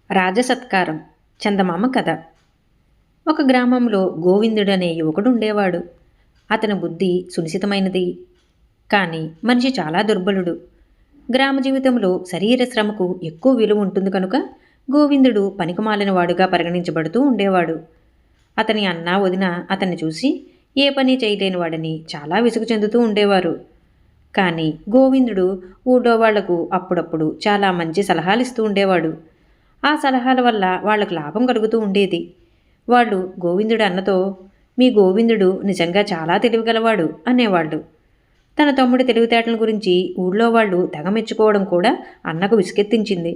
రాజసత్కారం చందమామ కథ. ఒక గ్రామంలో గోవిందుడనే యువకుడు ఉండేవాడు. అతని బుద్ధి సునిశితమైనది, కానీ మనిషి చాలా దుర్బలుడు. గ్రామ జీవితంలో శరీర శ్రమకు ఎక్కువ విలువ ఉంటుంది కనుక గోవిందుడు పనికిమాలిన వాడుగా పరిగణించబడుతూ ఉండేవాడు. అతని అన్న వదిన అతన్ని చూసి ఏ పని చేయలేని వాడని చాలా విసుగు చెందుతూ ఉండేవారు. కానీ గోవిందుడు ఊళ్ళో వాళ్లకు అప్పుడప్పుడు చాలా మంచి సలహాలు ఇస్తూ ఉండేవాడు. ఆ సలహాల వల్ల వాళ్లకు లాభం కలుగుతూ ఉండేది. వాళ్ళు గోవిందుడు అన్నతో, మీ గోవిందుడు నిజంగా చాలా తెలివిగలవాడు అనేవాళ్ళు. తన తమ్ముడి తెలివితేటల గురించి ఊళ్ళో వాళ్ళు తెగ మెచ్చుకోవడం కూడా అన్నకు విసుకెత్తించింది.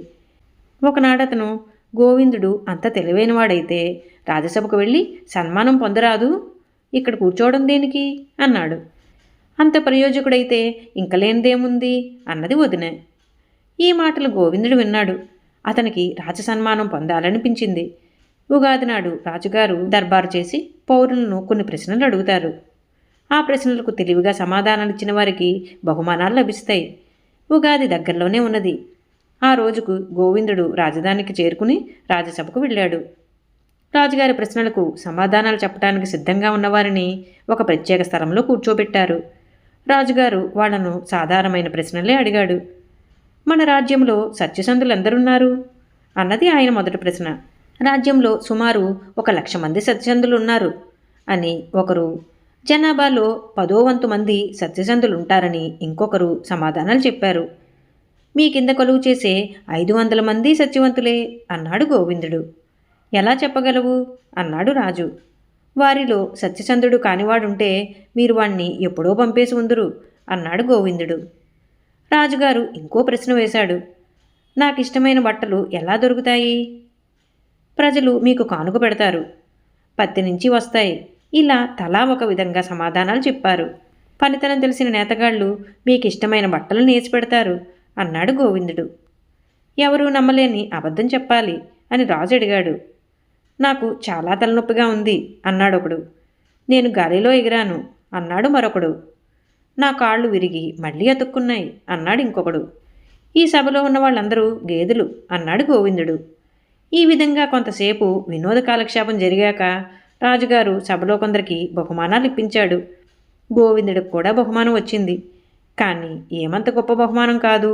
ఒకనాడతను, గోవిందుడు అంత తెలివైనవాడైతే రాజసభకు వెళ్ళి సన్మానం పొందరాదు, ఇక్కడ కూర్చోవడం దేనికి అన్నాడు. అంత ప్రయోజకుడైతే ఇంక లేనిదేముంది అన్నది వదిన. ఈ మాటలు గోవిందుడు విన్నాడు. అతనికి రాజసన్మానం పొందాలనిపించింది. ఉగాది నాడు రాజుగారు దర్బారు చేసి పౌరులను కొన్ని ప్రశ్నలు అడుగుతారు. ఆ ప్రశ్నలకు తెలివిగా సమాధానాలిచ్చిన వారికి బహుమానాలు లభిస్తాయి. ఉగాది దగ్గరలోనే ఉన్నది. ఆ రోజుకు గోవిందుడు రాజధానికి చేరుకుని రాజసభకు వెళ్ళాడు. రాజుగారి ప్రశ్నలకు సమాధానాలు చెప్పడానికి సిద్ధంగా ఉన్నవారిని ఒక ప్రత్యేక స్థలంలో కూర్చోబెట్టారు. రాజుగారు వాళ్లను సాధారణమైన ప్రశ్నలే అడిగాడు. మన రాజ్యంలో సత్యసంధులెందరున్నారు అన్నది ఆయన మొదటి ప్రశ్న. రాజ్యంలో సుమారు 1,00,000 మంది సత్యసంధులున్నారు అని ఒకరు, జనాభాలో 10వ వంతు మంది సత్యసంధులుంటారని ఇంకొకరు సమాధానాలు చెప్పారు. మీ కింద కొలువు చేసే 500 మంది సత్యవంతులే అన్నాడు గోవిందుడు. ఎలా చెప్పగలవు అన్నాడు రాజు. వారిలో సత్యసంధుడు కానివాడుంటే మీరు వాణ్ణి ఎప్పుడో పంపేసి ఉందురు అన్నాడు గోవిందుడు. రాజుగారు ఇంకో ప్రశ్న వేశాడు. నాకిష్టమైన బట్టలు ఎలా దొరుకుతాయి? ప్రజలు మీకు కానుక పెడతారు, పత్తి నుంచి వస్తాయి. ఇలా తలా ఒక విధంగా సమాధానాలు చెప్పారు. పనితనం తెలిసిన నేతగాళ్ళు మీకిష్టమైన బట్టలు నేసి పెడతారు అన్నాడు గోవిందుడు. ఎవరూ నమ్మలేని అబద్ధం చెప్పాలి అని రాజు అడిగాడు. నాకు చాలా తలనొప్పిగా ఉంది అన్నాడొకడు. నేను గాలిలో ఎగిరాను అన్నాడు మరొకడు. నా కాళ్ళు విరిగి మళ్ళీ అతుక్కున్నాయి అన్నాడు ఇంకొకడు. ఈ సభలో ఉన్న వాళ్ళందరూ గేదెలు అన్నాడు గోవిందుడు. ఈ విధంగా కొంతసేపు వినోద కాలక్షేపం జరిగాక రాజుగారు సభలో కొందరికి బహుమానాలు ఇప్పించాడు. గోవిందుడికి కూడా బహుమానం వచ్చింది, కానీ ఏమంత గొప్ప బహుమానం కాదు.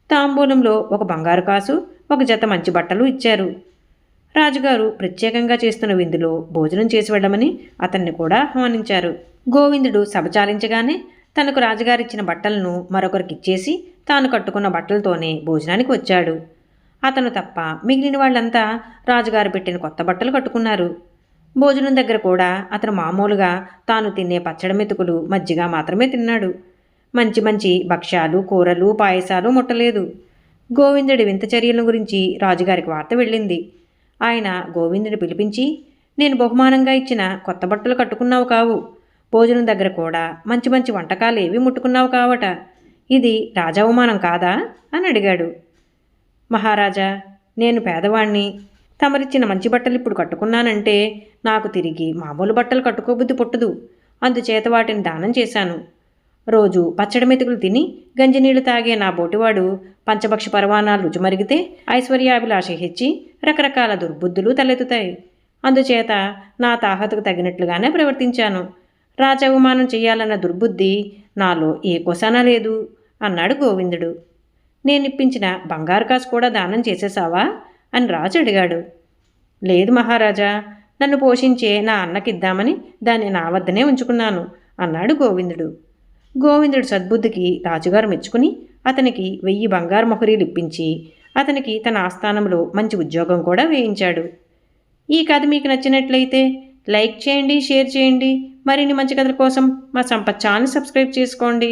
తాంబూలంలో ఒక బంగారు కాసు, ఒక జత మంచి బట్టలు ఇచ్చారు. రాజుగారు ప్రత్యేకంగా చేస్తున్న విందులో భోజనం చేసి వెళ్ళమని అతన్ని కూడా ఆహ్వానించారు. గోవిందుడు సభ చాలించగానే తనకు రాజుగారిచ్చిన బట్టలను మరొకరికి ఇచ్చేసి తాను కట్టుకున్న బట్టలతోనే భోజనానికి వచ్చాడు. అతను తప్ప మిగిలిన వాళ్ళంతా రాజుగారు పెట్టిన కొత్త బట్టలు కట్టుకున్నారు. భోజనం దగ్గర కూడా అతను మామూలుగా తాను తినే పచ్చడి మెతుకులు, మజ్జిగ మాత్రమే తిన్నాడు. మంచి మంచి భక్ష్యాలు, కూరలు, పాయసాలు ముట్టలేదు. గోవిందుడి వింత చర్యల గురించి రాజుగారికి వార్త వెళ్ళింది. ఆయన గోవిందుడి పిలిపించి, నేను బహుమానంగా ఇచ్చిన కొత్త బట్టలు కట్టుకున్నావు కావు, భోజనం దగ్గర కూడా మంచి మంచి వంటకాలు ఏవి ముట్టుకున్నావు కావట, ఇది రాజావమానం కాదా అని అడిగాడు. మహారాజా, నేను పేదవాణ్ణి, తమరిచ్చిన మంచి బట్టలు ఇప్పుడు కట్టుకున్నానంటే నాకు తిరిగి మామూలు బట్టలు కట్టుకోబుద్ధి పుట్టదు. అందుచేత వాటిని దానం చేశాను. రోజు పచ్చడి మెతుకులు తిని గంజినీళ్లు తాగే నా బోటివాడు పంచభక్ష పరవాణాలు రుచిమరిగితే ఐశ్వర్యాభిలాష హెచ్చి రకరకాల దుర్బుద్ధులు తలెత్తుతాయి. అందుచేత నా తాహతకు తగినట్లుగానే ప్రవర్తించాను. రాజావమానం చెయ్యాలన్న దుర్బుద్ధి నాలో ఏ కొసనా లేదు అన్నాడు గోవిందుడు. నేనిప్పించిన బంగారు కాసు కూడా దానం చేసేసావా అని రాజు అడిగాడు. లేదు మహారాజా, నన్ను పోషించే నా అన్నకిద్దామని దాన్ని నా వద్దనే ఉంచుకున్నాను అన్నాడు గోవిందుడు. గోవిందుడు సద్బుద్ధికి రాజుగారు మెచ్చుకుని అతనికి 1000 బంగారు మొహరీలు ఇప్పించి అతనికి తన ఆస్థానంలో మంచి ఉద్యోగం కూడా వేయించాడు. ఈ కథ మీకు నచ్చినట్లయితే లైక్ చేయండి, షేర్ చేయండి. మరిన్ని మంచి కథల కోసం మా సంపత్ ఛానల్ సబ్స్క్రైబ్ చేసుకోండి.